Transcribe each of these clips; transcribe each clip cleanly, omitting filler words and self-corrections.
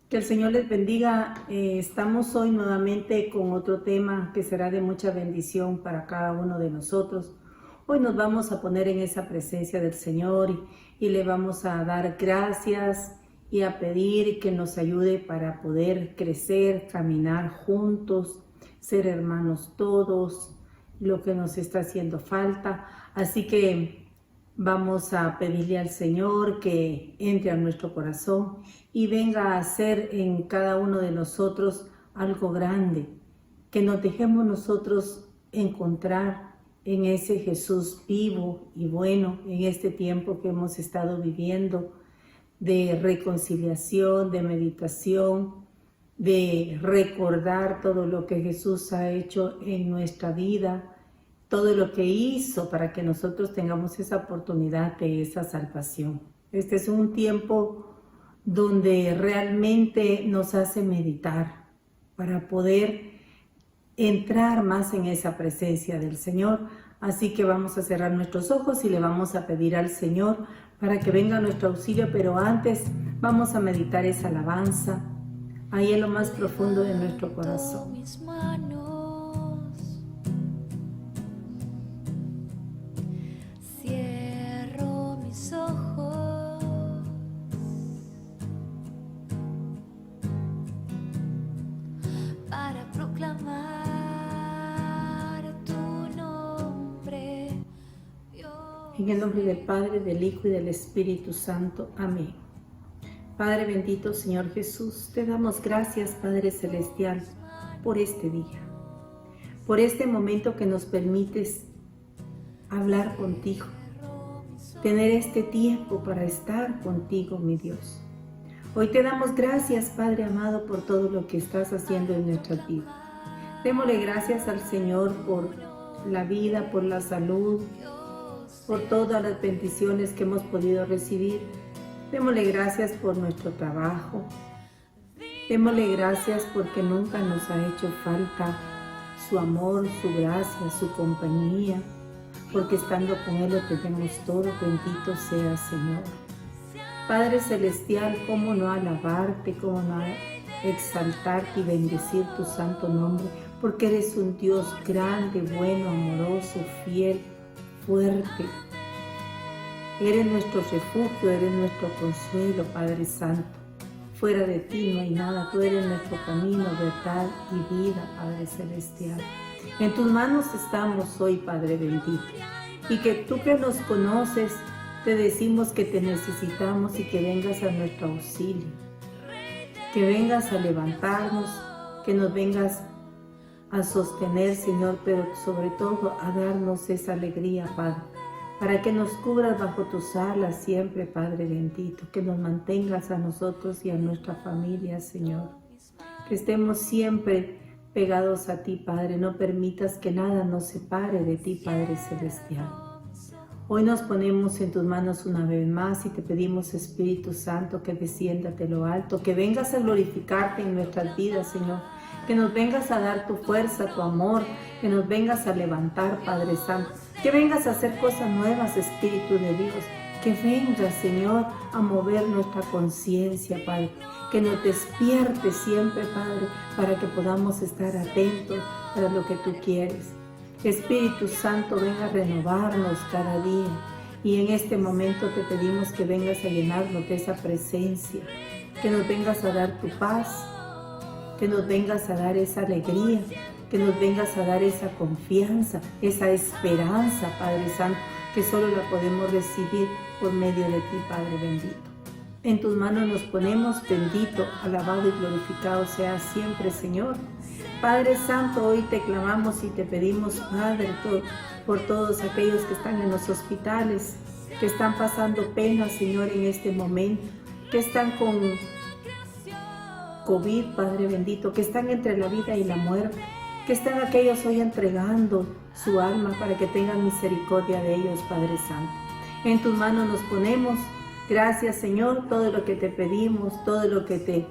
Que el Señor les bendiga. Estamos hoy nuevamente con otro tema que será de mucha bendición para cada uno de nosotros. Hoy nos vamos a poner en esa presencia del Señor y le vamos a dar gracias y a pedir que nos ayude para poder crecer, caminar juntos, ser hermanos todos, lo que nos está haciendo falta. Así que vamos a pedirle al Señor que entre a nuestro corazón y venga a hacer en cada uno de nosotros algo grande, que nos dejemos nosotros encontrar en ese Jesús vivo y bueno en este tiempo que hemos estado viviendo de reconciliación, de meditación, de recordar todo lo que Jesús ha hecho en nuestra vida, todo lo que hizo para que nosotros tengamos esa oportunidad de esa salvación. Este es un tiempo donde realmente nos hace meditar para poder entrar más en esa presencia del Señor. Así que vamos a cerrar nuestros ojos y le vamos a pedir al Señor para que venga a nuestro auxilio, pero antes vamos a meditar esa alabanza ahí en lo más profundo de nuestro corazón. En el nombre del Padre, del Hijo y del Espíritu Santo. Amén. Padre bendito, Señor Jesús, te damos gracias, Padre Celestial, por este día, por este momento que nos permites hablar contigo, tener este tiempo para estar contigo, mi Dios. Hoy te damos gracias, Padre amado, por todo lo que estás haciendo en nuestra vida. Démosle gracias al Señor por la vida, por la salud, por todas las bendiciones que hemos podido recibir. Démosle gracias por nuestro trabajo. Démosle gracias porque nunca nos ha hecho falta su amor, su gracia, su compañía, porque estando con Él lo tenemos todo. Bendito sea, Señor. Padre Celestial, cómo no alabarte, cómo no exaltarte y bendecir tu santo nombre, porque eres un Dios grande, bueno, amoroso, fiel, fuerte. Eres nuestro refugio, eres nuestro consuelo, Padre Santo. Fuera de ti no hay nada, tú eres nuestro camino, verdad y vida, Padre Celestial. En tus manos estamos hoy, Padre bendito, y que tú que nos conoces, te decimos que te necesitamos y que vengas a nuestro auxilio, que vengas a levantarnos, que nos vengas a sostener, Señor, pero sobre todo a darnos esa alegría, Padre, para que nos cubras bajo tus alas siempre, Padre bendito, que nos mantengas a nosotros y a nuestra familia, Señor, que estemos siempre pegados a ti, Padre, no permitas que nada nos separe de ti, Padre Celestial. Hoy nos ponemos en tus manos una vez más y te pedimos, Espíritu Santo, que descienda de lo alto, que vengas a glorificarte en nuestras vidas, Señor, que nos vengas a dar tu fuerza, tu amor, que nos vengas a levantar, Padre Santo, que vengas a hacer cosas nuevas, Espíritu de Dios, que vengas, Señor, a mover nuestra conciencia, Padre, que nos despierte siempre, Padre, para que podamos estar atentos para lo que tú quieres. Espíritu Santo, venga a renovarnos cada día y en este momento te pedimos que vengas a llenarnos de esa presencia, que nos vengas a dar tu paz, que nos vengas a dar esa alegría, que nos vengas a dar esa confianza, esa esperanza, Padre Santo, que solo la podemos recibir por medio de ti, Padre bendito. En tus manos nos ponemos, bendito, alabado y glorificado sea siempre, Señor. Padre Santo, hoy te clamamos y te pedimos, Padre, por todos aquellos que están en los hospitales, que están pasando pena, Señor, en este momento, que están con COVID, Padre bendito, que están entre la vida y la muerte, que están aquellos hoy entregando su alma para que tengan misericordia de ellos, Padre Santo. En tus manos nos ponemos. Gracias, Señor, todo lo que te pedimos, todo lo que te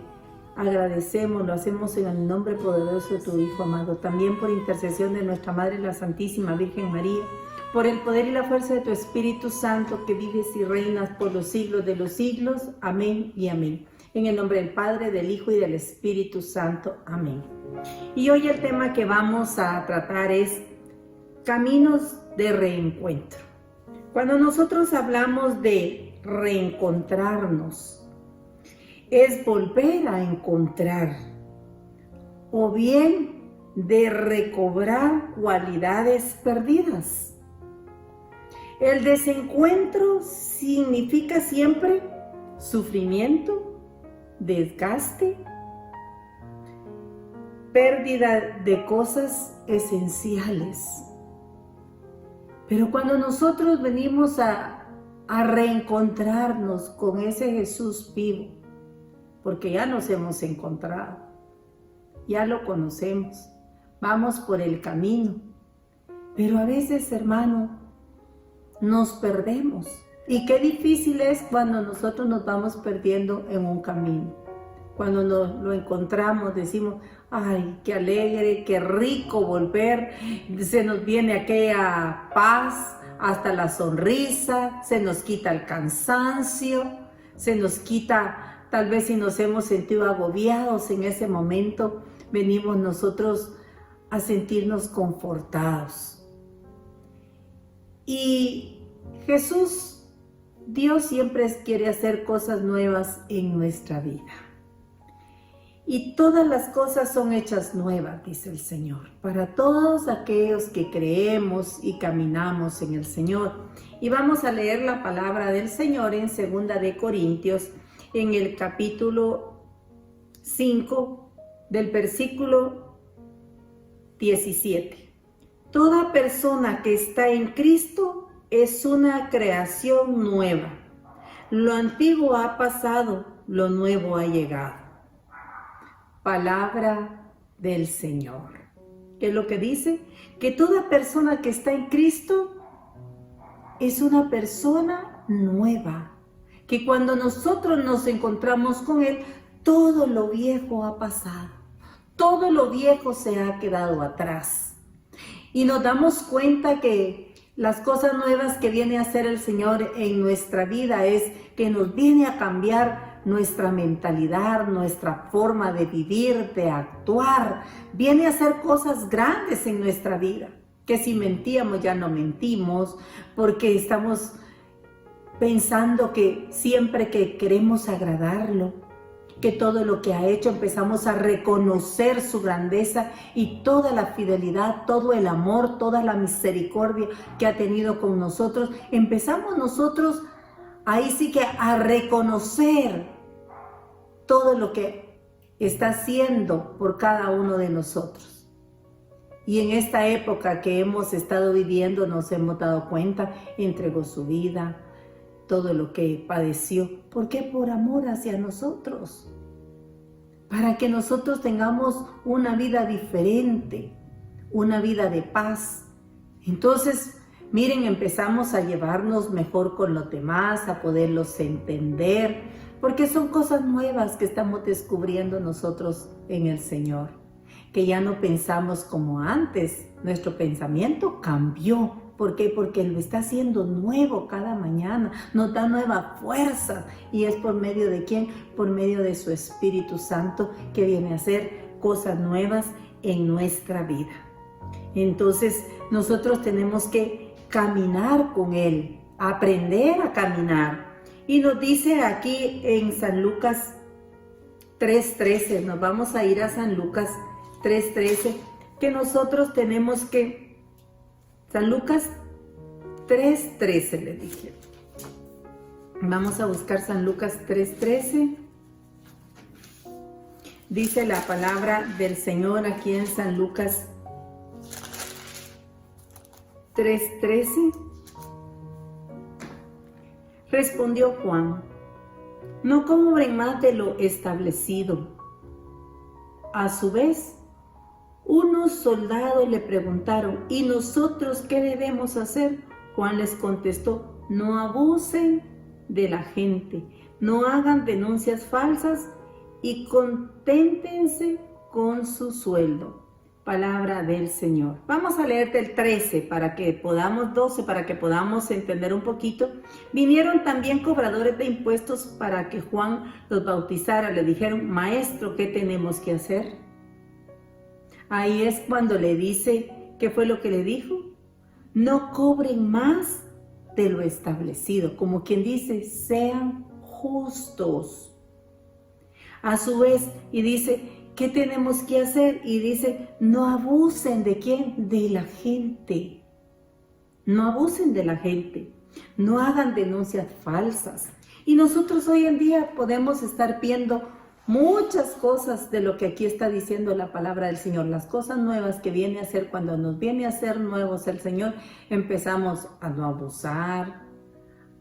agradecemos, lo hacemos en el nombre poderoso de tu Hijo amado, también por intercesión de nuestra Madre, la Santísima Virgen María, por el poder y la fuerza de tu Espíritu Santo, que vives y reinas por los siglos de los siglos. Amén y amén. En el nombre del Padre, del Hijo y del Espíritu Santo. Amén. Y hoy el tema que vamos a tratar es caminos de reencuentro. Cuando nosotros hablamos de reencontrarnos, es volver a encontrar o bien de recobrar cualidades perdidas. El desencuentro significa siempre sufrimiento, desgaste, pérdida de cosas esenciales. Pero cuando nosotros venimos a reencontrarnos con ese Jesús vivo, porque ya nos hemos encontrado, ya lo conocemos, vamos por el camino, pero a veces, hermano, nos perdemos. Y qué difícil es cuando nosotros nos vamos perdiendo en un camino. Cuando lo encontramos decimos, ay, qué alegre, qué rico volver, se nos viene aquella paz, hasta la sonrisa, se nos quita el cansancio, se nos quita, tal vez si nos hemos sentido agobiados en ese momento, venimos nosotros a sentirnos confortados. Y Jesús, Dios siempre quiere hacer cosas nuevas en nuestra vida. Y todas las cosas son hechas nuevas, dice el Señor, para todos aquellos que creemos y caminamos en el Señor. Y vamos a leer la palabra del Señor en 2 de Corintios, en el capítulo 5, del versículo 17. Toda persona que está en Cristo es una creación nueva. Lo antiguo ha pasado, lo nuevo ha llegado. Palabra del Señor. ¿Qué es lo que dice? Que toda persona que está en Cristo es una persona nueva. Que cuando nosotros nos encontramos con Él, todo lo viejo ha pasado. Todo lo viejo se ha quedado atrás. Y nos damos cuenta que las cosas nuevas que viene a hacer el Señor en nuestra vida es que nos viene a cambiar nuestra mentalidad, nuestra forma de vivir, de actuar. Viene a hacer cosas grandes en nuestra vida. Que si mentíamos ya no mentimos, porque estamos pensando que siempre que queremos agradarlo, que todo lo que ha hecho empezamos a reconocer su grandeza y toda la fidelidad, todo el amor, toda la misericordia que ha tenido con nosotros. Empezamos nosotros ahí sí que a reconocer todo lo que está haciendo por cada uno de nosotros. Y en esta época que hemos estado viviendo nos hemos dado cuenta, entregó su vida, todo lo que padeció. ¿Por qué? Por amor hacia nosotros. Para que nosotros tengamos una vida diferente, una vida de paz. Entonces, miren, empezamos a llevarnos mejor con los demás, a poderlos entender, porque son cosas nuevas que estamos descubriendo nosotros en el Señor. Que ya no pensamos como antes, nuestro pensamiento cambió. ¿Por qué? Porque lo está haciendo nuevo cada mañana, nos da nueva fuerza. ¿Y es por medio de quién? Por medio de su Espíritu Santo, que viene a hacer cosas nuevas en nuestra vida. Entonces, nosotros tenemos que caminar con Él, aprender a caminar. Y nos dice aquí en San Lucas 3:13, nos vamos a ir a San Lucas 3:13, que nosotros tenemos que, San Lucas 3:13 le dije, vamos a buscar San Lucas 3:13, dice la palabra del Señor aquí en San Lucas 3:13. Respondió Juan, no cobren más de lo establecido. A su vez, unos soldados le preguntaron, ¿y nosotros qué debemos hacer? Juan les contestó, no abusen de la gente, no hagan denuncias falsas y conténtense con su sueldo. Palabra del Señor. Vamos a leer del 13 para que podamos, 12 para que podamos entender un poquito. Vinieron también cobradores de impuestos para que Juan los bautizara. Le dijeron, maestro, ¿qué tenemos que hacer? Ahí es cuando le dice, ¿qué fue lo que le dijo? No cobren más de lo establecido. Como quien dice, sean justos. A su vez, y dice, ¿qué tenemos que hacer? Y dice, no abusen ¿de quién? De la gente. No abusen de la gente. No hagan denuncias falsas. Y nosotros hoy en día podemos estar viendo muchas cosas de lo que aquí está diciendo la palabra del Señor. Las cosas nuevas que viene a hacer, cuando nos viene a hacer nuevos el Señor, empezamos a no abusar,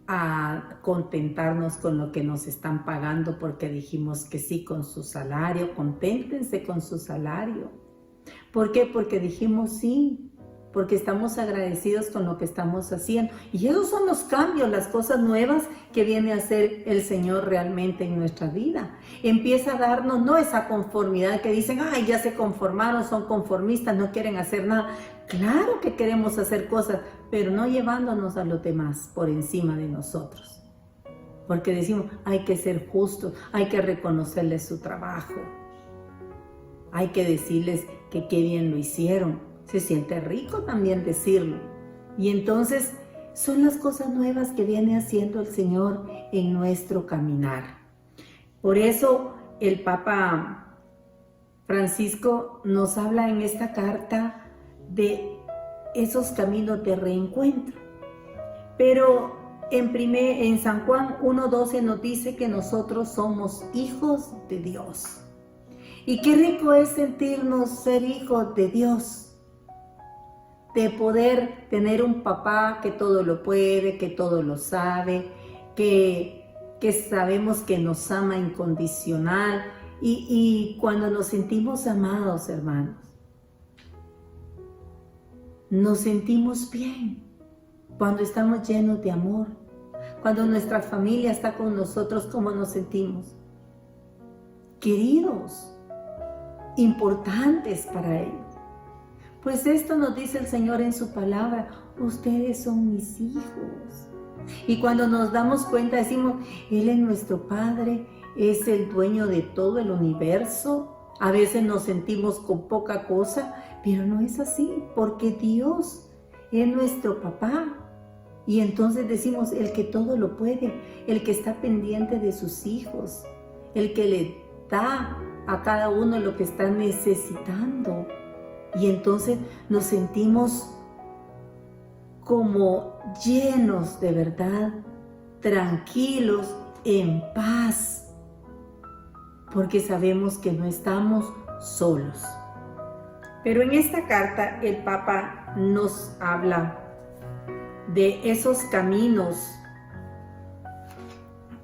a contentarnos con lo que nos están pagando porque dijimos que sí con su salario. Conténtense con su salario. ¿Por qué? Porque dijimos sí, porque estamos agradecidos con lo que estamos haciendo. Y esos son los cambios, las cosas nuevas que viene a hacer el Señor realmente en nuestra vida. Empieza a darnos no esa conformidad que dicen, ay, ya se conformaron, son conformistas, no quieren hacer nada. Claro que queremos hacer cosas, pero no llevándonos a los demás por encima de nosotros. Porque decimos, hay que ser justos, hay que reconocerles su trabajo. Hay que decirles que qué bien lo hicieron. Se siente rico también decirlo. Y entonces son las cosas nuevas que viene haciendo el Señor en nuestro caminar. Por eso el Papa Francisco nos habla en esta carta de esos caminos de reencuentro. Pero en San Juan 1:12 nos dice que nosotros somos hijos de Dios. Y qué rico es sentirnos ser hijos de Dios. De poder tener un papá que todo lo puede, que todo lo sabe, que sabemos que nos ama incondicional. Y cuando nos sentimos amados, hermanos, nos sentimos bien. Cuando estamos llenos de amor, cuando nuestra familia está con nosotros, ¿cómo nos sentimos? Queridos, importantes para ellos. Pues esto nos dice el Señor en su palabra, ustedes son mis hijos. Y cuando nos damos cuenta decimos, Él es nuestro Padre, es el dueño de todo el universo. A veces nos sentimos con poca cosa, pero no es así, porque Dios es nuestro papá. Y entonces decimos, el que todo lo puede, el que está pendiente de sus hijos, el que le da a cada uno lo que está necesitando. Y entonces nos sentimos como llenos de verdad, tranquilos, en paz, porque sabemos que no estamos solos. Pero en esta carta el Papa nos habla de esos caminos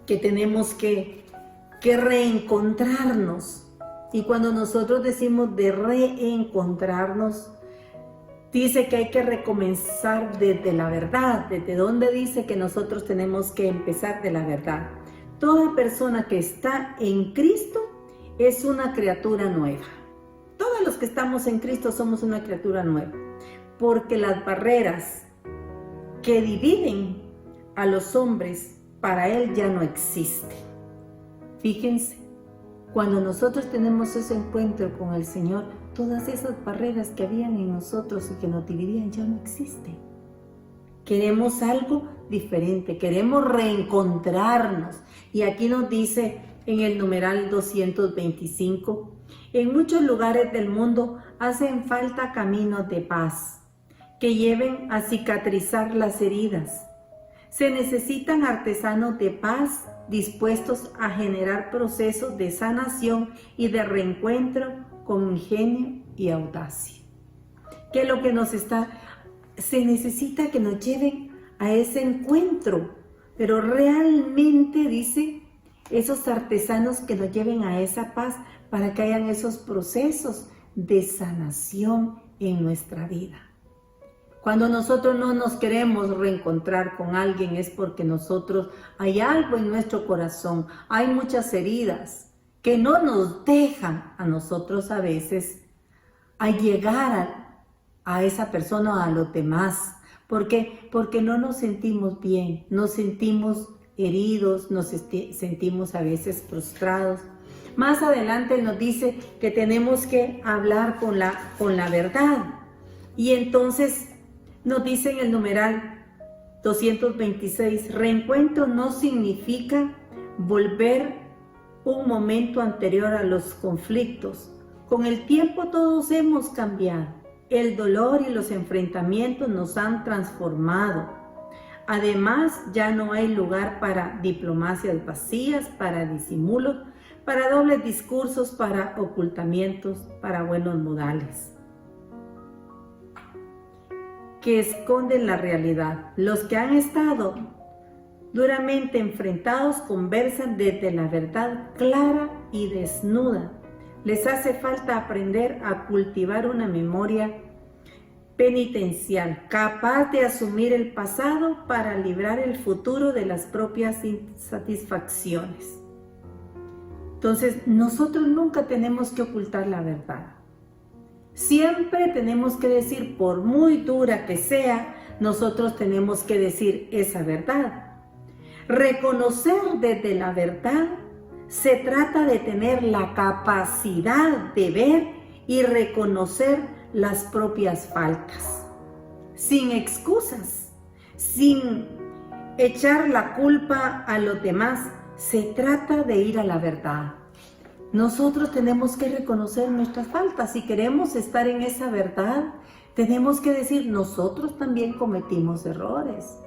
que tenemos que reencontrarnos. Y cuando nosotros decimos de reencontrarnos, dice que hay que recomenzar desde la verdad. ¿Desde dónde dice que nosotros tenemos que empezar? De la verdad. Toda persona que está en Cristo es una criatura nueva. Todos los que estamos en Cristo somos una criatura nueva. Porque las barreras que dividen a los hombres, para Él ya no existen. Fíjense. Cuando nosotros tenemos ese encuentro con el Señor, todas esas barreras que habían en nosotros y que nos dividían ya no existen. Queremos algo diferente, queremos reencontrarnos. Y aquí nos dice en el numeral 225, en muchos lugares del mundo hacen falta caminos de paz que lleven a cicatrizar las heridas. Se necesitan artesanos de paz dispuestos a generar procesos de sanación y de reencuentro con ingenio y audacia. ¿Qué es lo que se necesita? Que nos lleven a ese encuentro, pero realmente dice, esos artesanos que nos lleven a esa paz para que hayan esos procesos de sanación en nuestra vida. Cuando nosotros no nos queremos reencontrar con alguien es porque nosotros hay algo en nuestro corazón, hay muchas heridas que no nos dejan a nosotros a veces a llegar a esa persona o a los demás. ¿Por qué? Porque no nos sentimos bien, nos sentimos heridos, nos sentimos a veces frustrados. Más adelante nos dice que tenemos que hablar con la verdad. Y entonces nos dice en el numeral 226, reencuentro no significa volver un momento anterior a los conflictos. Con el tiempo todos hemos cambiado. El dolor y los enfrentamientos nos han transformado. Además, ya no hay lugar para diplomacias vacías, para disimulos, para dobles discursos, para ocultamientos, para buenos modales que esconden la realidad. Los que han estado duramente enfrentados conversan desde la verdad clara y desnuda. Les hace falta aprender a cultivar una memoria penitencial, capaz de asumir el pasado para librar el futuro de las propias insatisfacciones. Entonces, nosotros nunca tenemos que ocultar la verdad. Siempre tenemos que decir, por muy dura que sea, nosotros tenemos que decir esa verdad. Reconocer desde la verdad se trata de tener la capacidad de ver y reconocer las propias faltas, sin excusas, sin echar la culpa a los demás. Se trata de ir a la verdad. Nosotros tenemos que reconocer nuestras faltas. Si queremos estar en esa verdad, tenemos que decir, nosotros también cometimos errores.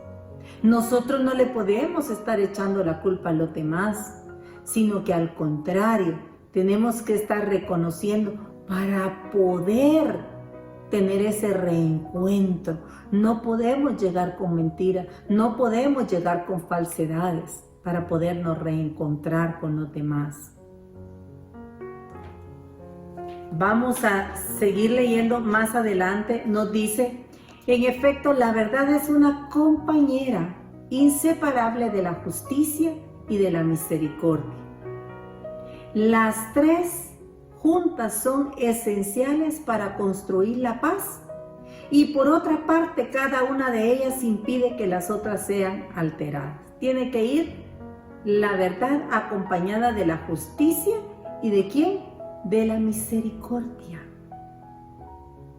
Nosotros no le podemos estar echando la culpa a los demás, sino que al contrario, tenemos que estar reconociendo para poder tener ese reencuentro. No podemos llegar con mentiras, no podemos llegar con falsedades para podernos reencontrar con los demás. Vamos a seguir leyendo más adelante. Nos dice, en efecto, la verdad es una compañera inseparable de la justicia y de la misericordia. Las tres juntas son esenciales para construir la paz y por otra parte cada una de ellas impide que las otras sean alteradas. Tiene que ir la verdad acompañada de la justicia y ¿de quién? De la misericordia,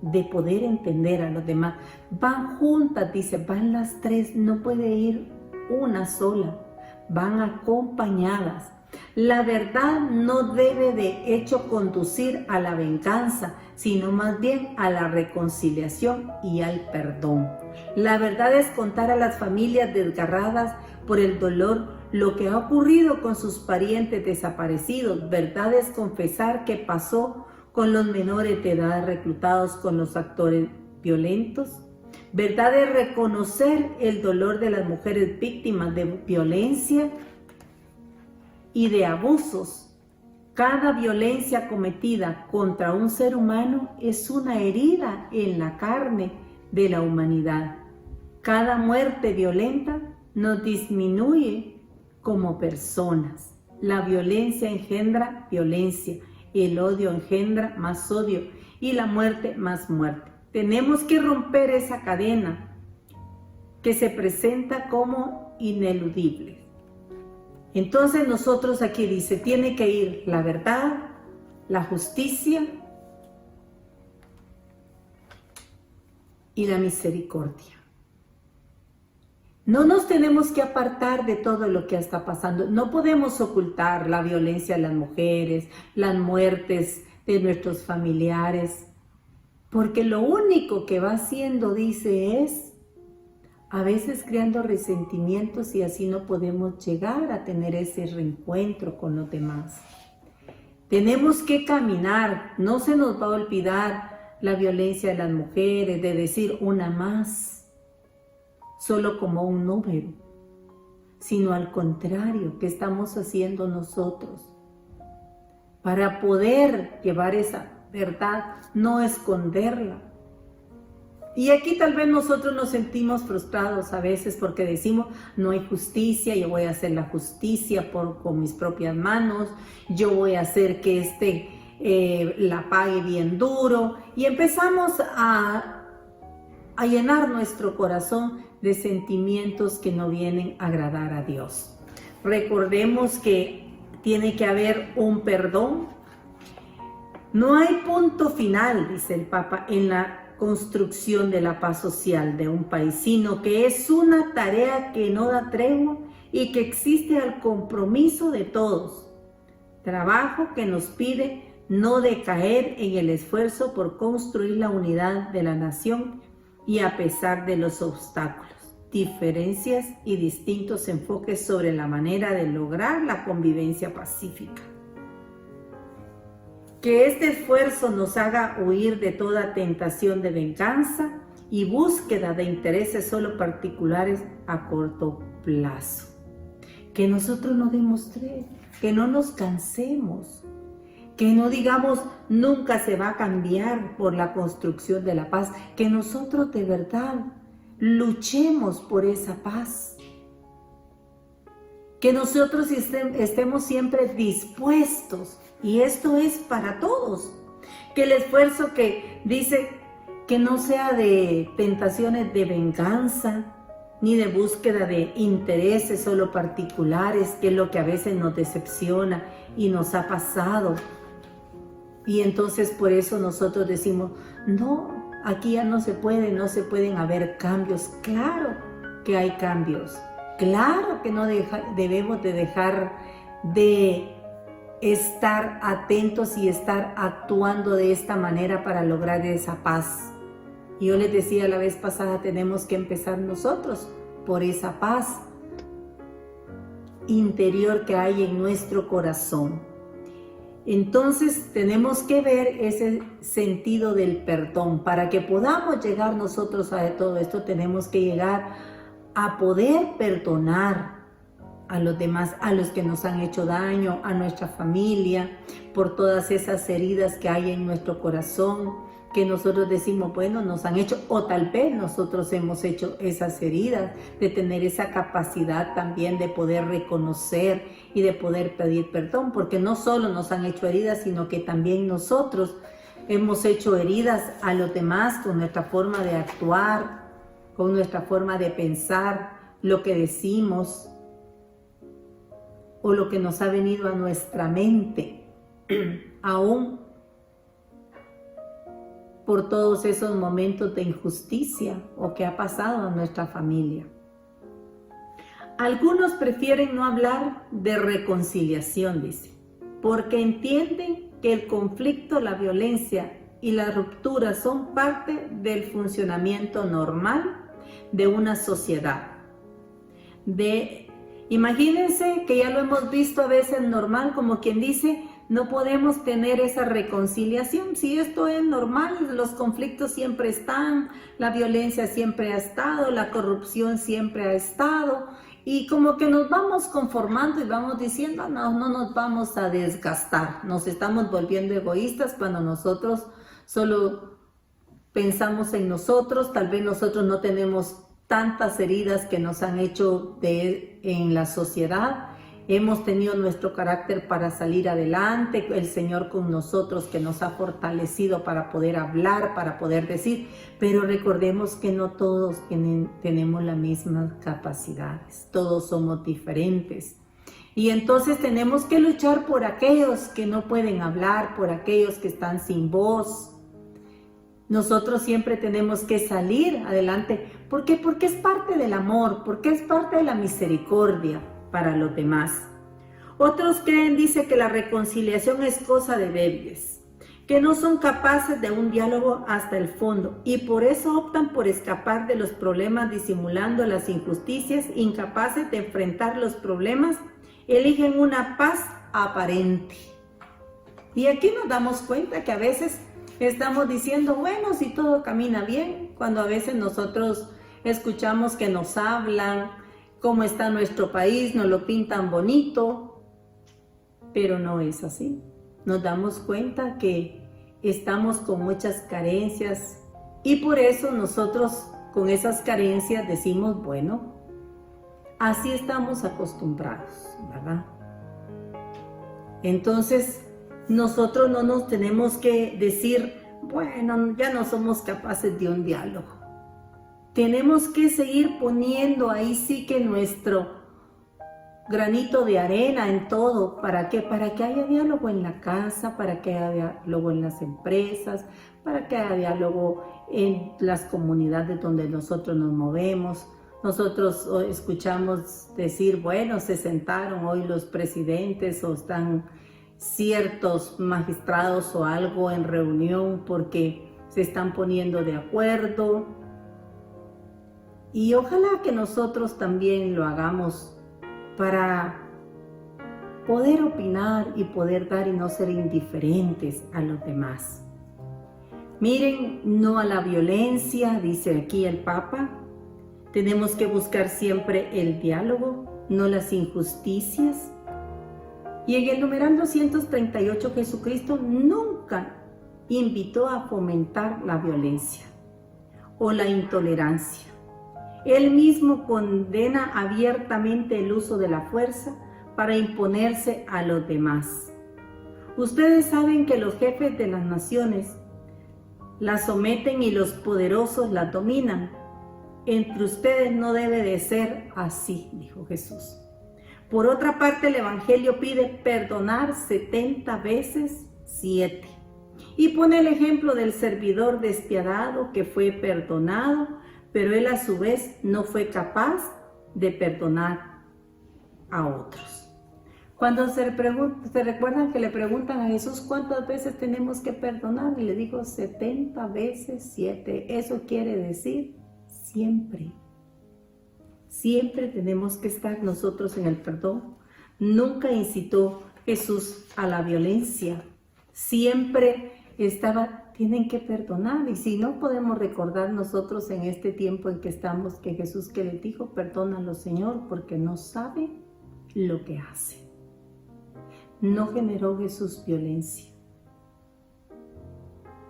de poder entender a los demás. Van juntas, dice, van las tres, no puede ir una sola, van acompañadas. La verdad no debe de hecho conducir a la venganza, sino más bien a la reconciliación y al perdón. La verdad es contar a las familias desgarradas por el dolor lo que ha ocurrido con sus parientes desaparecidos. Verdad es confesar qué pasó con los menores de edad reclutados con los actores violentos. Verdad es reconocer el dolor de las mujeres víctimas de violencia y de abusos. Cada violencia cometida contra un ser humano es una herida en la carne de la humanidad. Cada muerte violenta nos disminuye como personas. La violencia engendra violencia, el odio engendra más odio y la muerte más muerte. Tenemos que romper esa cadena que se presenta como ineludible. Entonces nosotros aquí dice, tiene que ir la verdad, la justicia y la misericordia. No nos tenemos que apartar de todo lo que está pasando. No podemos ocultar la violencia de las mujeres, las muertes de nuestros familiares, porque lo único que va haciendo, dice, es a veces creando resentimientos y así no podemos llegar a tener ese reencuentro con los demás. Tenemos que caminar, no se nos va a olvidar la violencia de las mujeres, de decir una más, solo como un número, sino al contrario, ¿qué estamos haciendo nosotros para poder llevar esa verdad, no esconderla? Y aquí tal vez nosotros nos sentimos frustrados a veces porque decimos, no hay justicia, yo voy a hacer la justicia con mis propias manos, yo voy a hacer que la pague bien duro y empezamos a llenar nuestro corazón de sentimientos que no vienen a agradar a Dios. Recordemos que tiene que haber un perdón. No hay punto final, dice el Papa, en la construcción de la paz social de un país, sino que es una tarea que no da tregua y que existe al compromiso de todos. Trabajo que nos pide no decaer en el esfuerzo por construir la unidad de la nación y a pesar de los obstáculos, diferencias y distintos enfoques sobre la manera de lograr la convivencia pacífica. Que este esfuerzo nos haga huir de toda tentación de venganza y búsqueda de intereses solo particulares a corto plazo. Que nosotros no demostremos, que no nos cansemos, que no digamos nunca se va a cambiar por la construcción de la paz, que nosotros de verdad luchemos por esa paz. Que nosotros estemos siempre dispuestos, y esto es para todos, que el esfuerzo que dice que no sea de tentaciones de venganza, ni de búsqueda de intereses solo particulares, que es lo que a veces nos decepciona y nos ha pasado. Y entonces por eso nosotros decimos, no, aquí ya no se pueden haber cambios. Claro que hay cambios. Claro que no debemos de dejar de estar atentos y estar actuando de esta manera para lograr esa paz. Y yo les decía la vez pasada, tenemos que empezar nosotros por esa paz interior que hay en nuestro corazón. Entonces tenemos que ver ese sentido del perdón. Para que podamos llegar nosotros a todo esto, tenemos que llegar a poder perdonar a los demás, a los que nos han hecho daño, a nuestra familia, por todas esas heridas que hay en nuestro corazón, que nosotros decimos, bueno, nos han hecho, o tal vez nosotros hemos hecho esas heridas, de tener esa capacidad también de poder reconocer y de poder pedir perdón, porque no solo nos han hecho heridas, sino que también nosotros hemos hecho heridas a los demás con nuestra forma de actuar, con nuestra forma de pensar, lo que decimos, o lo que nos ha venido a nuestra mente, aún por todos esos momentos de injusticia o que ha pasado a nuestra familia. Algunos prefieren no hablar de reconciliación, dice, porque entienden que el conflicto, la violencia y la ruptura son parte del funcionamiento normal de una sociedad. Imagínense que ya lo hemos visto a veces normal, como quien dice, no podemos tener esa reconciliación. Si esto es normal, los conflictos siempre están, la violencia siempre ha estado, la corrupción siempre ha estado, y como que nos vamos conformando y vamos diciendo, no nos vamos a desgastar, nos estamos volviendo egoístas cuando nosotros solo pensamos en nosotros, tal vez nosotros no tenemos tantas heridas que nos han hecho en la sociedad. Hemos tenido nuestro carácter para salir adelante, el Señor con nosotros que nos ha fortalecido para poder hablar, para poder decir, pero recordemos que no todos tenemos las mismas capacidades, todos somos diferentes. Y entonces tenemos que luchar por aquellos que no pueden hablar, por aquellos que están sin voz. Nosotros siempre tenemos que salir adelante. ¿Por qué? Porque es parte del amor, porque es parte de la misericordia para los demás. Otros creen, dice, que la reconciliación es cosa de débiles, que no son capaces de un diálogo hasta el fondo y por eso optan por escapar de los problemas disimulando las injusticias, incapaces de enfrentar los problemas, eligen una paz aparente. Y aquí nos damos cuenta que a veces estamos diciendo, bueno, si todo camina bien, cuando a veces nosotros escuchamos que nos hablan cómo está nuestro país, nos lo pintan bonito, pero no es así. Nos damos cuenta que estamos con muchas carencias y por eso nosotros con esas carencias decimos, bueno, así estamos acostumbrados, ¿verdad? Entonces, nosotros no nos tenemos que decir, bueno, ya no somos capaces de un diálogo. Tenemos que seguir poniendo ahí sí que nuestro granito de arena en todo. ¿Para qué? Para que haya diálogo en la casa, para que haya diálogo en las empresas, para que haya diálogo en las comunidades donde nosotros nos movemos. Nosotros escuchamos decir, bueno, se sentaron hoy los presidentes o están ciertos magistrados o algo en reunión porque se están poniendo de acuerdo. Y ojalá que nosotros también lo hagamos para poder opinar y poder dar y no ser indiferentes a los demás. Miren, no a la violencia, dice aquí el Papa. Tenemos que buscar siempre el diálogo, no las injusticias. Y en el numeral 238, Jesucristo nunca invitó a fomentar la violencia o la intolerancia. Él mismo condena abiertamente el uso de la fuerza para imponerse a los demás. Ustedes saben que los jefes de las naciones la someten y los poderosos la dominan. Entre ustedes no debe de ser así, dijo Jesús. Por otra parte, el Evangelio pide perdonar 70 veces 7. Y pone el ejemplo del servidor despiadado que fue perdonado, pero él a su vez no fue capaz de perdonar a otros. Cuando se recuerdan que le preguntan a Jesús cuántas veces tenemos que perdonar, y le dijo 70 veces 7. Eso quiere decir siempre. Siempre tenemos que estar nosotros en el perdón. Nunca incitó Jesús a la violencia. Siempre tienen que perdonar. Y si no podemos recordar nosotros en este tiempo en que estamos, que Jesús que les dijo, perdónalo, Señor, porque no sabe lo que hace. No generó Jesús violencia,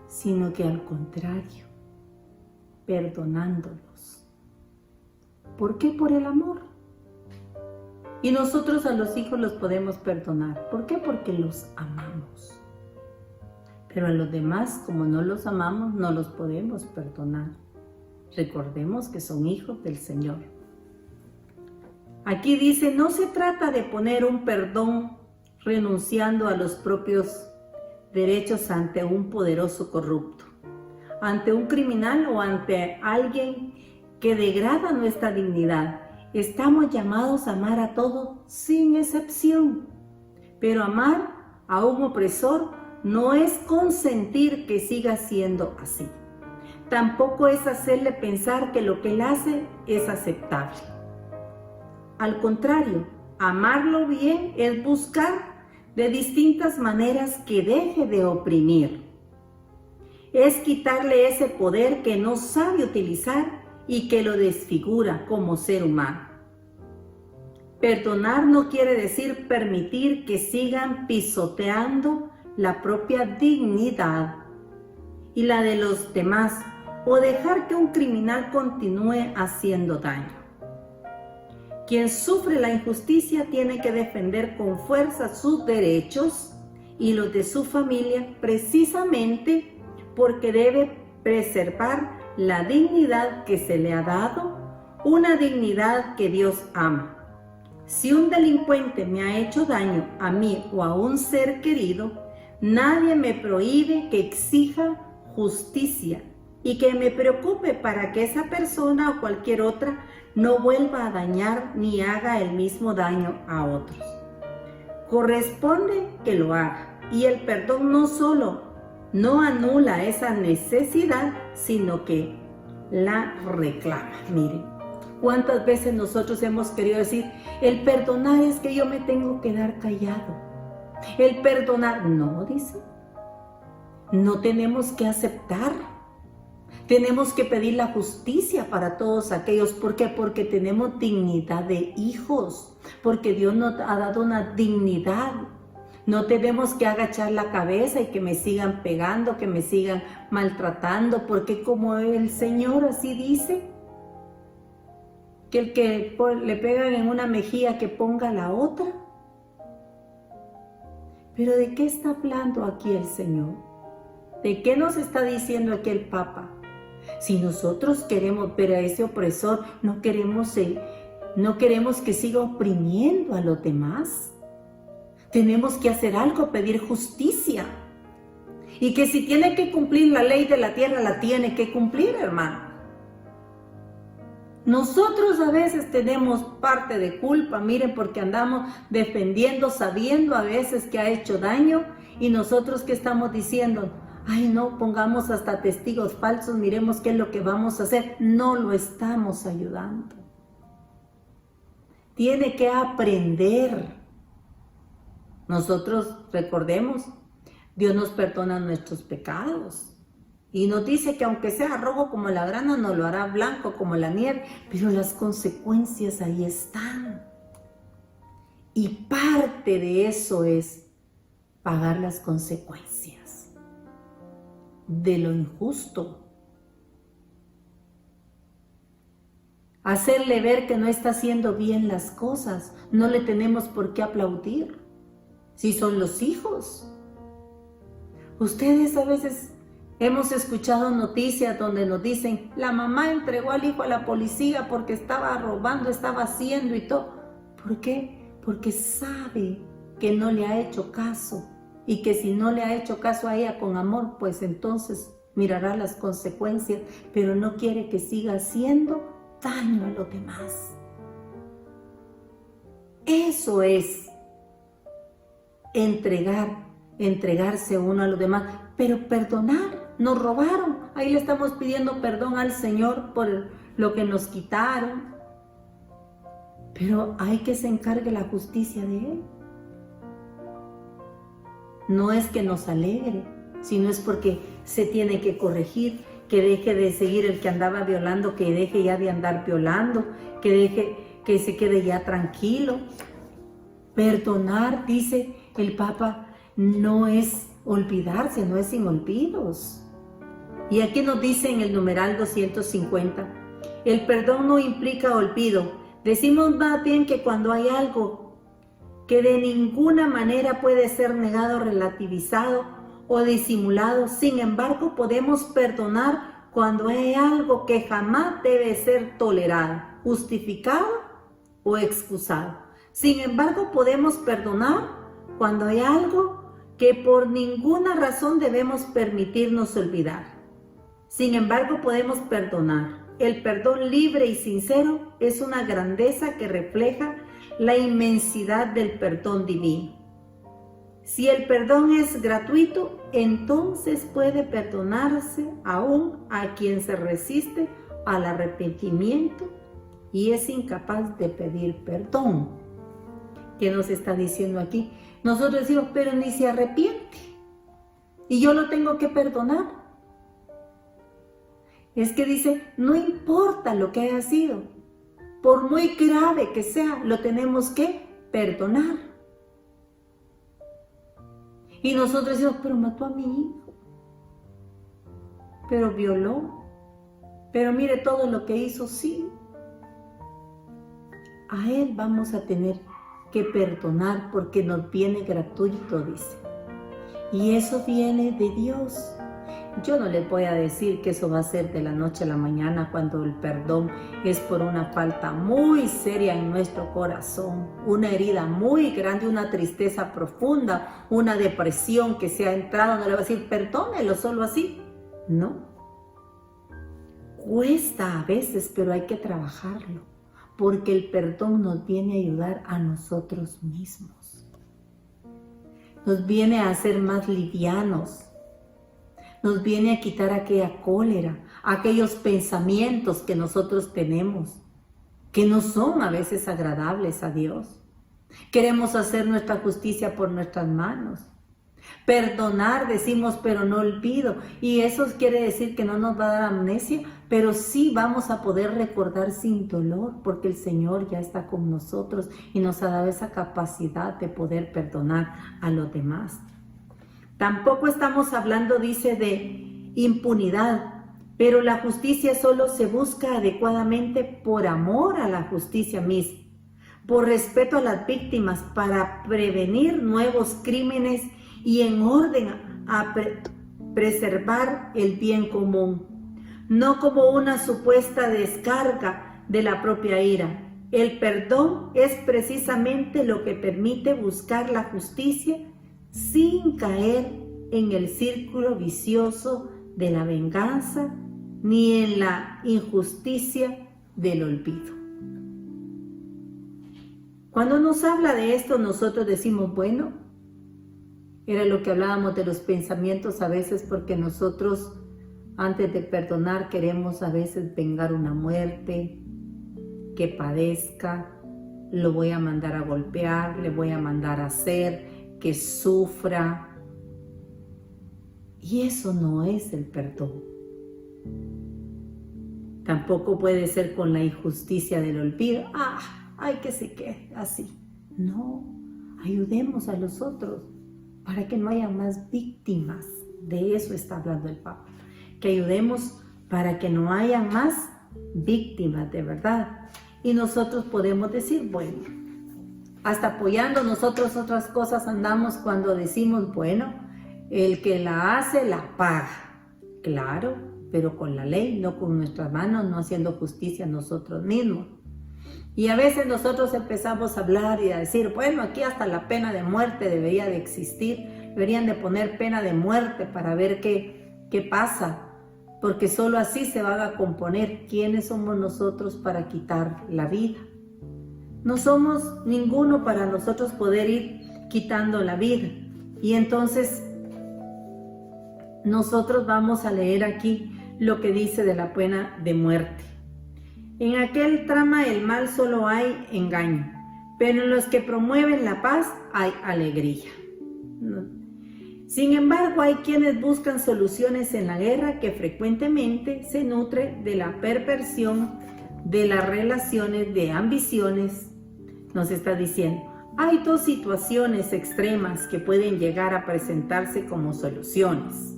sino que al contrario, perdonándolos. ¿Por qué? Por el amor. Y nosotros a los hijos los podemos perdonar. ¿Por qué? Porque los amamos. Pero a los demás, como no los amamos, no los podemos perdonar. Recordemos que son hijos del Señor. Aquí dice, no se trata de poner un perdón renunciando a los propios derechos ante un poderoso corrupto, ante un criminal o ante alguien que degrada nuestra dignidad. Estamos llamados a amar a todos sin excepción, pero amar a un opresor no es consentir que siga siendo así. Tampoco es hacerle pensar que lo que él hace es aceptable. Al contrario, amarlo bien es buscar de distintas maneras que deje de oprimir. Es quitarle ese poder que no sabe utilizar y que lo desfigura como ser humano. Perdonar no quiere decir permitir que sigan pisoteando la propia dignidad y la de los demás, o dejar que un criminal continúe haciendo daño. Quien sufre la injusticia tiene que defender con fuerza sus derechos y los de su familia, precisamente porque debe preservar la dignidad que se le ha dado, una dignidad que Dios ama. Si un delincuente me ha hecho daño a mí o a un ser querido, nadie me prohíbe que exija justicia y que me preocupe para que esa persona o cualquier otra no vuelva a dañar ni haga el mismo daño a otros. Corresponde que lo haga, y el perdón no solo no anula esa necesidad, sino que la reclama. Miren, cuántas veces nosotros hemos querido decir, el perdonar es que yo me tengo que quedar callado. El perdonar, no, dice, no tenemos que aceptar. Tenemos que pedir la justicia para todos aquellos. ¿Por qué? Porque tenemos dignidad de hijos, porque Dios nos ha dado una dignidad. No tenemos que agachar la cabeza y que me sigan pegando, que me sigan maltratando, porque como el Señor así dice, que el que le pegan en una mejilla que ponga la otra. Pero ¿de qué está hablando aquí el Señor? ¿De qué nos está diciendo aquí el Papa? Si nosotros queremos ver a ese opresor, no queremos que siga oprimiendo a los demás. Tenemos que hacer algo, pedir justicia. Y que si tiene que cumplir la ley de la tierra, la tiene que cumplir, hermano. Nosotros a veces tenemos parte de culpa, miren, porque andamos defendiendo, sabiendo a veces que ha hecho daño, y nosotros que estamos diciendo, ay no, pongamos hasta testigos falsos, miremos qué es lo que vamos a hacer. No lo estamos ayudando. Tiene que aprender. Nosotros recordemos, Dios nos perdona nuestros pecados. Y nos dice que aunque sea rojo como la grana, nos lo hará blanco como la nieve. Pero las consecuencias ahí están. Y parte de eso es pagar las consecuencias de lo injusto. Hacerle ver que no está haciendo bien las cosas. No le tenemos por qué aplaudir. Si son los hijos. Ustedes a veces hemos escuchado noticias donde nos dicen, la mamá entregó al hijo a la policía porque estaba robando, estaba haciendo y todo. ¿Por qué? Porque sabe que no le ha hecho caso y que si no le ha hecho caso a ella con amor, pues entonces mirará las consecuencias, pero no quiere que siga haciendo daño a los demás. Eso es entregarse uno a los demás, pero perdonar. Nos robaron, ahí le estamos pidiendo perdón al Señor por lo que nos quitaron, pero hay que se encargue la justicia de Él. No es que nos alegre, sino es porque se tiene que corregir, que deje de seguir el que andaba violando, que deje ya de andar violando, que se quede ya tranquilo. Perdonar, dice el Papa, no es olvidarse, no es sin olvidos. Y aquí nos dice en el numeral 250, el perdón no implica olvido. Decimos más bien que cuando hay algo que de ninguna manera puede ser negado, relativizado o disimulado, sin embargo podemos perdonar cuando hay algo que jamás debe ser tolerado, justificado o excusado. Sin embargo podemos perdonar cuando hay algo que por ninguna razón debemos permitirnos olvidar. Sin embargo, podemos perdonar. El perdón libre y sincero es una grandeza que refleja la inmensidad del perdón divino. Si el perdón es gratuito, entonces puede perdonarse aún a quien se resiste al arrepentimiento y es incapaz de pedir perdón. ¿Qué nos está diciendo aquí? Nosotros decimos, pero ni se arrepiente y yo lo tengo que perdonar. Es que dice, no importa lo que haya sido, por muy grave que sea, lo tenemos que perdonar. Y nosotros decimos, pero mató a mi hijo, pero violó, pero mire todo lo que hizo, sí. A él vamos a tener que perdonar porque nos viene gratuito, dice. Y eso viene de Dios. Yo no les voy a decir que eso va a ser de la noche a la mañana cuando el perdón es por una falta muy seria en nuestro corazón, una herida muy grande, una tristeza profunda, una depresión que se ha entrado. No le va a decir perdónelo solo así. No. Cuesta a veces, pero hay que trabajarlo, porque el perdón nos viene a ayudar a nosotros mismos. Nos viene a hacer más livianos. Nos viene a quitar aquella cólera, aquellos pensamientos que nosotros tenemos, que no son a veces agradables a Dios. Queremos hacer nuestra justicia por nuestras manos. Perdonar, decimos, pero no olvido. Y eso quiere decir que no nos va a dar amnesia, pero sí vamos a poder recordar sin dolor, porque el Señor ya está con nosotros y nos ha dado esa capacidad de poder perdonar a los demás. Tampoco estamos hablando, dice, de impunidad, pero la justicia solo se busca adecuadamente por amor a la justicia misma. por respeto a las víctimas, para prevenir nuevos crímenes y en orden a preservar el bien común, no como una supuesta descarga de la propia ira. El perdón es precisamente lo que permite buscar la justicia sin caer en el círculo vicioso de la venganza ni en la injusticia del olvido. Cuando nos habla de esto, nosotros decimos, bueno, era lo que hablábamos de los pensamientos a veces, porque nosotros antes de perdonar queremos a veces vengar una muerte, que padezca, lo voy a mandar a golpear, le voy a mandar a hacer, que sufra. Y eso no es el perdón. Tampoco puede ser con la injusticia del olvido. Ay, que se quede así. No, ayudemos a los otros para que no haya más víctimas. De eso está hablando el Papa. Que ayudemos para que no haya más víctimas de verdad. Y nosotros podemos decir, bueno, hasta apoyando nosotros otras cosas andamos cuando decimos, bueno, el que la hace la paga. Claro, pero con la ley, no con nuestras manos, no haciendo justicia nosotros mismos. Y a veces nosotros empezamos a hablar y a decir, bueno, aquí hasta la pena de muerte debería de existir, deberían de poner pena de muerte para ver qué pasa, porque solo así se van a componer quiénes somos nosotros para quitar la vida. No somos ninguno para nosotros poder ir quitando la vida. Y entonces nosotros vamos a leer aquí lo que dice de la pena de muerte. En aquel trama del mal solo hay engaño, pero en los que promueven la paz hay alegría. Sin embargo, hay quienes buscan soluciones en la guerra que frecuentemente se nutre de la perversión de las relaciones, de ambiciones. Nos está diciendo, hay dos situaciones extremas que pueden llegar a presentarse como soluciones,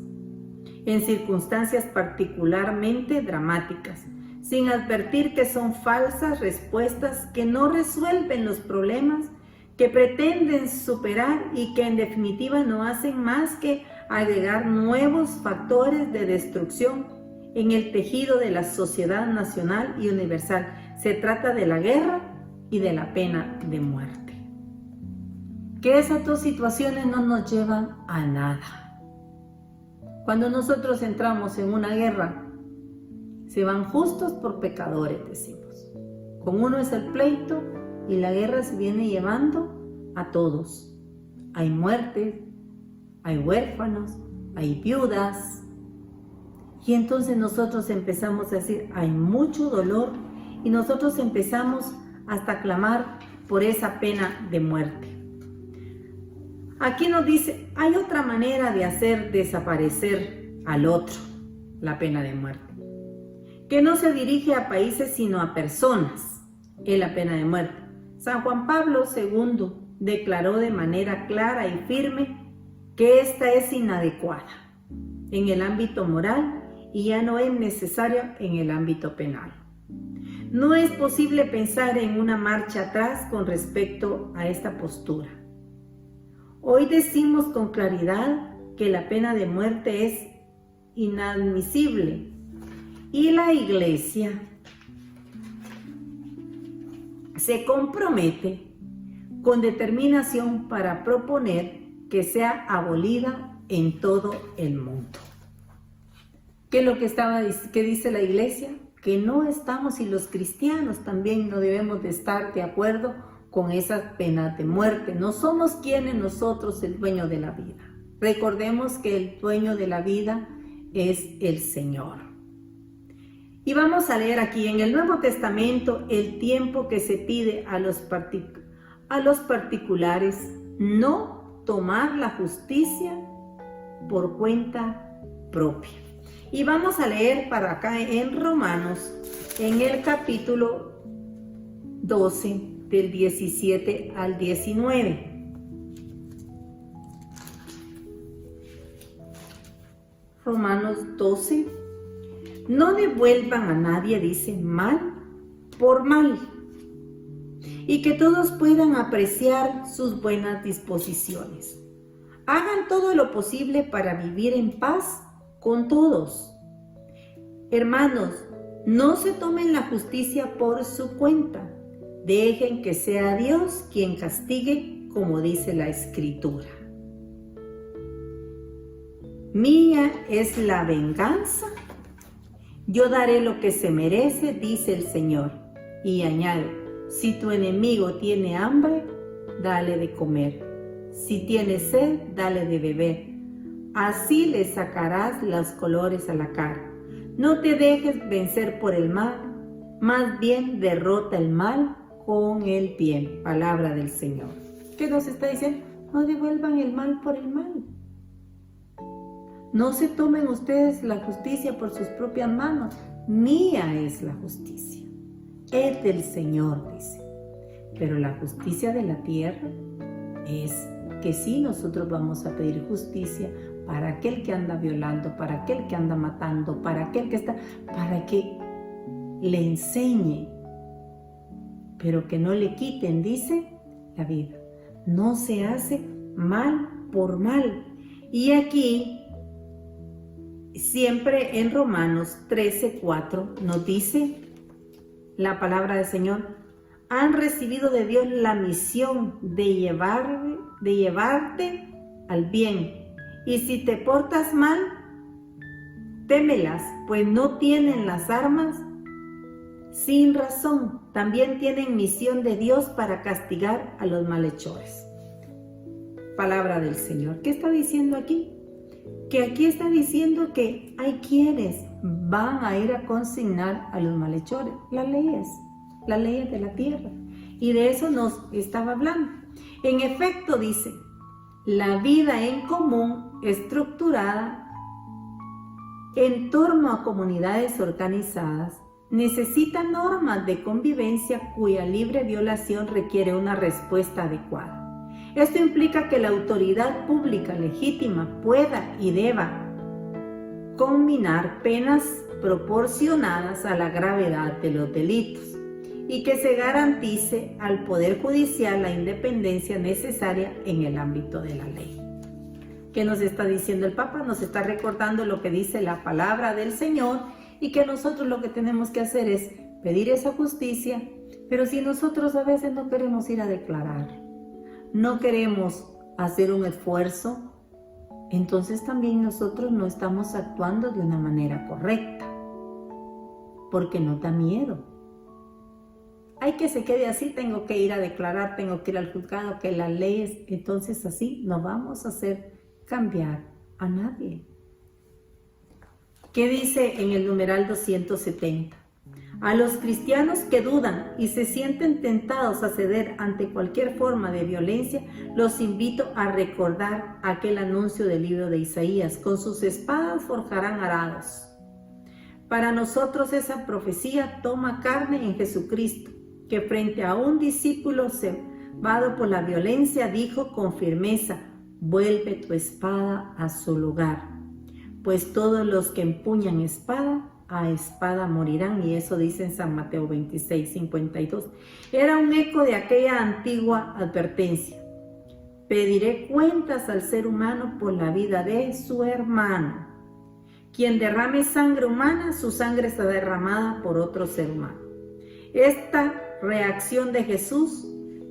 en circunstancias particularmente dramáticas, sin advertir que son falsas respuestas que no resuelven los problemas que pretenden superar y que en definitiva no hacen más que agregar nuevos factores de destrucción en el tejido de la sociedad nacional y universal. Se trata de la guerra y de la pena de muerte. Que esas dos situaciones no nos llevan a nada. Cuando nosotros entramos en una guerra, se van justos por pecadores, decimos. Con uno es el pleito y la guerra se viene llevando a todos. Hay muertes, hay huérfanos, hay viudas. Y entonces nosotros empezamos a decir, hay mucho dolor, y nosotros empezamos hasta clamar por esa pena de muerte. Aquí nos dice, hay otra manera de hacer desaparecer al otro, la pena de muerte, que no se dirige a países sino a personas, es la pena de muerte. San Juan Pablo II declaró de manera clara y firme que esta es inadecuada en el ámbito moral y ya no es necesaria en el ámbito penal. No es posible pensar en una marcha atrás con respecto a esta postura. Hoy decimos con claridad que la pena de muerte es inadmisible y la Iglesia se compromete con determinación para proponer que sea abolida en todo el mundo. ¿Qué es lo que dice la Iglesia? Que no estamos, y los cristianos también no debemos de estar de acuerdo con esas penas de muerte. No somos quienes nosotros el dueño de la vida. Recordemos que el dueño de la vida es el Señor. Y vamos a leer aquí en el Nuevo Testamento el tiempo que se pide a los particulares, no tomar la justicia por cuenta propia. Y vamos a leer para acá en Romanos, en el capítulo 12, del 17 al 19. Romanos 12. No devuelvan a nadie, dice, mal por mal. y que todos puedan apreciar sus buenas disposiciones. Hagan todo lo posible para vivir en paz con todos. Hermanos, no se tomen la justicia por su cuenta. Dejen que sea Dios quien castigue, como dice la Escritura. Mía es la venganza. Yo daré lo que se merece, dice el Señor. Y añade, si tu enemigo tiene hambre, dale de comer. Si tiene sed, dale de beber. Así le sacarás los colores a la cara. No te dejes vencer por el mal, más bien derrota el mal con el bien. Palabra del Señor. ¿Qué nos está diciendo? No devuelvan el mal por el mal. No se tomen ustedes la justicia por sus propias manos. Mía es la justicia. Es del Señor, dice. Pero la justicia de la tierra es que sí, nosotros vamos a pedir justicia para aquel que anda violando, para aquel que anda matando, para aquel que está, para que le enseñe, pero que no le quiten, dice la vida. No se hace mal por mal. Y aquí, siempre en Romanos 13:4 nos dice la palabra del Señor: han recibido de Dios la misión de llevarte al bien. Y si te portas mal, témelas, pues no tienen las armas sin razón. También tienen misión de Dios para castigar a los malhechores. Palabra del Señor. ¿Qué está diciendo aquí? Que aquí está diciendo que hay quienes van a ir a consignar a los malhechores. Las leyes de la tierra. Y de eso nos estaba hablando. En efecto, dice, la vida en común estructurada en torno a comunidades organizadas necesita normas de convivencia cuya libre violación requiere una respuesta adecuada. Esto implica que la autoridad pública legítima pueda y deba combinar penas proporcionadas a la gravedad de los delitos y que se garantice al Poder Judicial la independencia necesaria en el ámbito de la ley. ¿Qué nos está diciendo el Papa? Nos está recordando lo que dice la palabra del Señor y que nosotros lo que tenemos que hacer es pedir esa justicia, pero si nosotros a veces no queremos ir a declarar, no queremos hacer un esfuerzo, entonces también nosotros no estamos actuando de una manera correcta, porque nos da miedo. Hay que se quede así, tengo que ir a declarar, tengo que ir al juzgado, que las leyes, entonces así no vamos a hacer cambiar a nadie. ¿Qué dice en el numeral 270? A los cristianos que dudan y se sienten tentados a ceder ante cualquier forma de violencia, los invito a recordar aquel anuncio del libro de Isaías: con sus espadas forjarán arados. Para nosotros esa profecía toma carne en Jesucristo, que frente a un discípulo cebado por la violencia dijo con firmeza: vuelve tu espada a su lugar, pues todos los que empuñan espada, a espada morirán. Y eso dice en San Mateo 26:52. Era un eco de aquella antigua advertencia: pediré cuentas al ser humano por la vida de su hermano. Quien derrame sangre humana, su sangre está derramada por otro ser humano. Esta reacción de Jesús,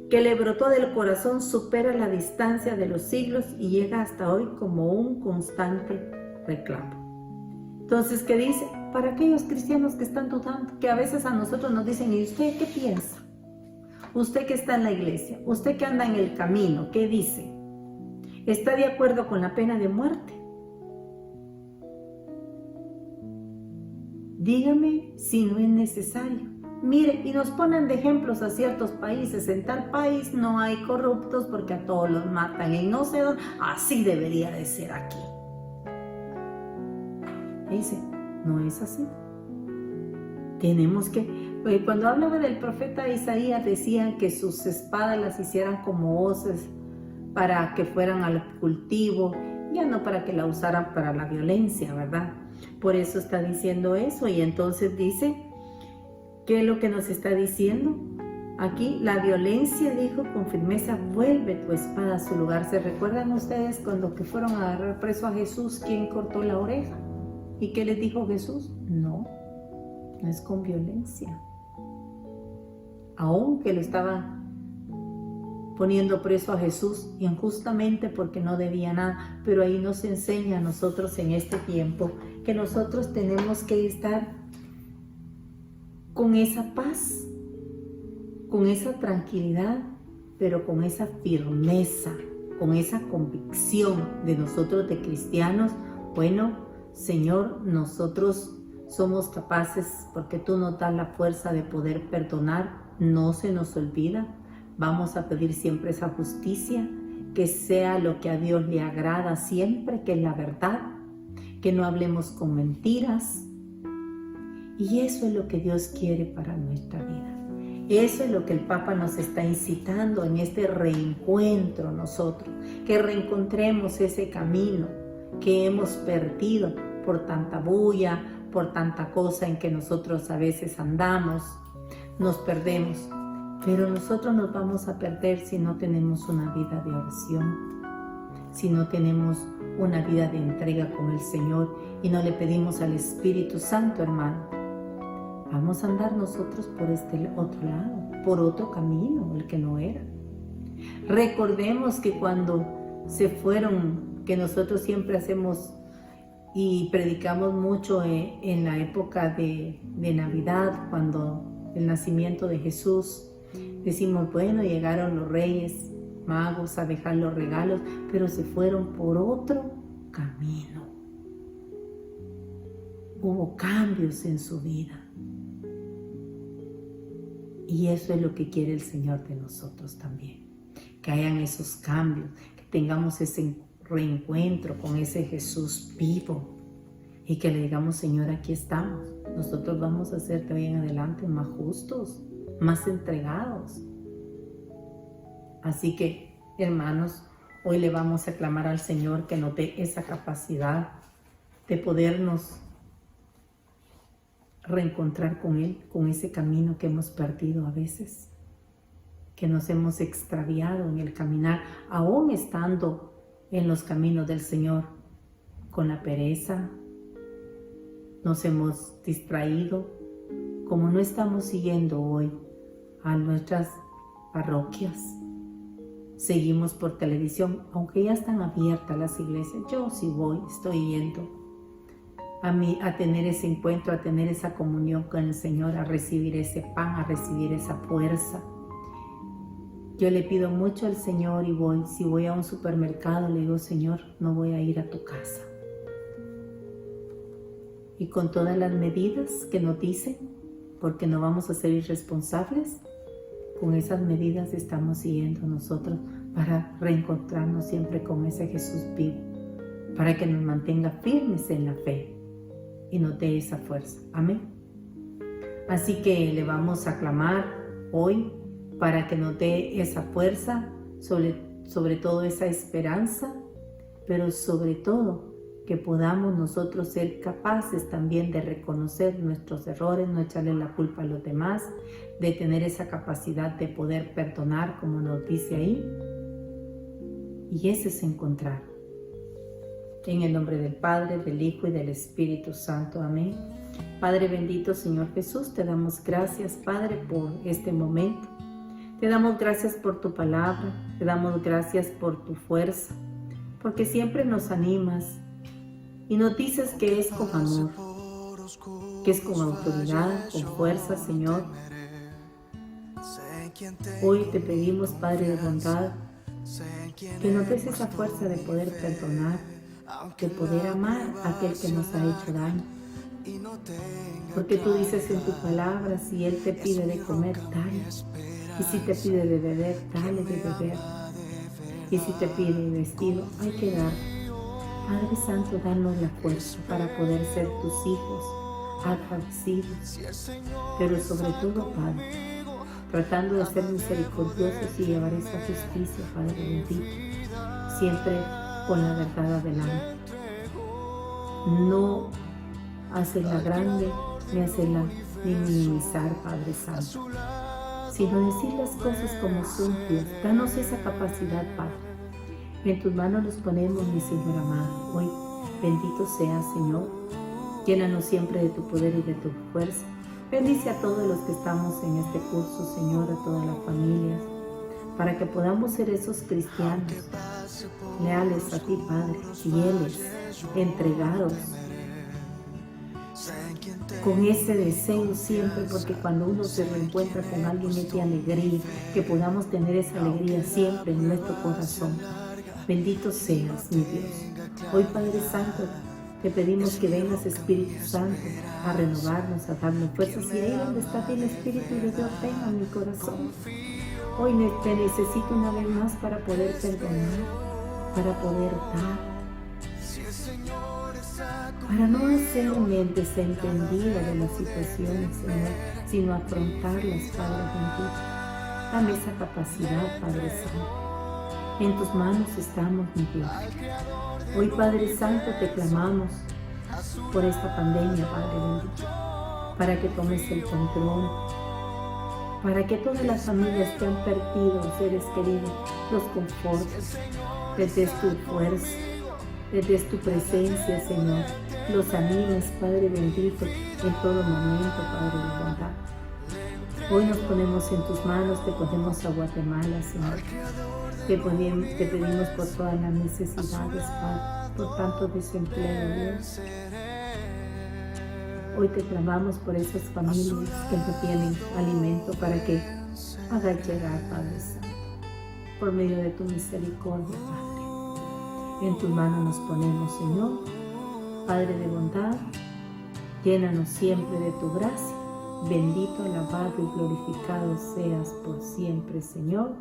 que le brotó del corazón, supera la distancia de los siglos y llega hasta hoy como un constante reclamo. Entonces, ¿qué dice? Para aquellos cristianos que están dudando, que a veces a nosotros nos dicen: ¿y usted qué piensa? Usted que está en la iglesia, usted que anda en el camino, ¿qué dice? ¿Está de acuerdo con la pena de muerte? Dígame si no es necesario. Mire, y nos ponen de ejemplos a ciertos países. En tal país no hay corruptos porque a todos los matan. En no sé dónde, así debería de ser aquí. Dice, no es así. Tenemos que, cuando hablaba del profeta Isaías, decían que sus espadas las hicieran como hoces para que fueran al cultivo, ya no para que la usaran para la violencia, ¿verdad? Por eso está diciendo eso. Y entonces dice, ¿qué es lo que nos está diciendo? Aquí la violencia dijo con firmeza, vuelve tu espada a su lugar. ¿Se recuerdan ustedes cuando que fueron a agarrar preso a Jesús, quién cortó la oreja? ¿Y qué les dijo Jesús? No, no es con violencia. Aunque lo estaban poniendo preso a Jesús injustamente porque no debía nada, pero ahí nos enseña a nosotros en este tiempo que nosotros tenemos que estar con esa paz, con esa tranquilidad, pero con esa firmeza, con esa convicción de nosotros de cristianos. Bueno, Señor, nosotros somos capaces porque tú nos das la fuerza de poder perdonar, no se nos olvida. Vamos a pedir siempre esa justicia, que sea lo que a Dios le agrada siempre, que es la verdad, que no hablemos con mentiras. Y eso es lo que Dios quiere para nuestra vida. Eso es lo que el Papa nos está incitando en este reencuentro nosotros, que reencontremos ese camino que hemos perdido por tanta bulla, por tanta cosa en que nosotros a veces andamos, nos perdemos. Pero nosotros nos vamos a perder si no tenemos una vida de oración, si no tenemos una vida de entrega con el Señor y no le pedimos al Espíritu Santo, hermano. Vamos a andar nosotros por este otro lado, por otro camino, el que no era. Recordemos que cuando se fueron, que nosotros siempre hacemos y predicamos mucho en la época de Navidad, cuando el nacimiento de Jesús, decimos, bueno, llegaron los reyes magos a dejar los regalos, pero se fueron por otro camino. Hubo cambios en su vida. Y eso es lo que quiere el Señor de nosotros también. Que hayan esos cambios, que tengamos ese reencuentro con ese Jesús vivo. Y que le digamos, Señor, aquí estamos. Nosotros vamos a ser de hoy en adelante más justos, más entregados. Así que, hermanos, hoy le vamos a clamar al Señor que nos dé esa capacidad de podernos reencontrar con Él, con ese camino que hemos perdido a veces, que nos hemos extraviado en el caminar, aún estando en los caminos del Señor, con la pereza, nos hemos distraído, como no estamos siguiendo hoy a nuestras parroquias, seguimos por televisión, aunque ya están abiertas las iglesias, yo sí voy, estoy yendo a tener ese encuentro, a tener esa comunión con el Señor, a recibir ese pan, a recibir esa fuerza. Yo le pido mucho al Señor y voy, si voy a un supermercado, le digo, Señor, no voy a ir a tu casa. Y con todas las medidas que nos dicen, porque no vamos a ser irresponsables, con esas medidas estamos siguiendo nosotros para reencontrarnos siempre con ese Jesús vivo, para que nos mantenga firmes en la fe y nos dé esa fuerza. Amén. Así que le vamos a clamar hoy para que nos dé esa fuerza, sobre todo esa esperanza, pero sobre todo que podamos nosotros ser capaces también de reconocer nuestros errores, no echarle la culpa a los demás, de tener esa capacidad de poder perdonar, como nos dice ahí. Y ese es encontrar. En el nombre del Padre, del Hijo y del Espíritu Santo. Amén. Padre bendito, Señor Jesús, te damos gracias, Padre, por este momento. Te damos gracias por tu palabra, te damos gracias por tu fuerza, porque siempre nos animas y nos dices que es con amor, que es con autoridad, con fuerza, Señor. Hoy te pedimos, Padre de bondad, que nos des esa fuerza de poder perdonar, de poder amar a aquel que nos ha hecho daño. Porque tú dices en tu palabra, si Él te pide de comer, dale. Y si te pide de beber, dale de beber. Y si te pide vestido, hay que dar. Padre Santo, danos la fuerza para poder ser tus hijos, agradecidos. Pero sobre todo, Padre, tratando de ser misericordiosos y llevar esa justicia, Padre bendito, siempre con la verdad adelante. No hacerla grande, ni hacerla ni minimizar, Padre Santo, sino decir las cosas como son, Dios. Danos esa capacidad, Padre. En tus manos nos ponemos, mi Señor amado. Hoy, bendito seas, Señor. Llénanos siempre de tu poder y de tu fuerza. Bendice a todos los que estamos en este curso, Señor, a todas las familias, para que podamos ser esos cristianos leales a ti, Padre, fieles, entregados, con ese deseo siempre, porque cuando uno se reencuentra con alguien es de alegría, que podamos tener esa alegría siempre en nuestro corazón. Bendito seas, mi Dios. Hoy, Padre Santo, te pedimos que vengas, Espíritu Santo, a renovarnos, a darnos fuerzas. Y ahí donde está el Espíritu de Dios, venga en mi corazón. Hoy te necesito una vez más para poder perdonar, para poder dar, para no hacerme el desentendido de las situaciones, Señor, sino afrontarlas, Padre bendito. Dame esa capacidad, Padre Santo. En tus manos estamos, mi Dios. Hoy, Padre Santo, te clamamos por esta pandemia, Padre bendito, para que tomes el control, para que todas las familias que han perdido seres queridos los confortes, les des tu fuerza, les des tu presencia, Señor, los animes, Padre bendito, en todo momento, Padre de bondad. Hoy nos ponemos en tus manos, te ponemos a Guatemala, Señor. Te pedimos por todas las necesidades, Padre, por tanto desempleo, Dios. Hoy te clamamos por esas familias que no tienen alimento, para que hagas llegar, Padre Santo, por medio de tu misericordia, Padre. En tus manos nos ponemos, Señor, Padre de bondad, llénanos siempre de tu gracia. Bendito, alabado y glorificado seas por siempre, Señor.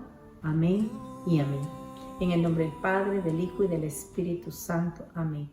Amén y amén. En el nombre del Padre, del Hijo y del Espíritu Santo. Amén.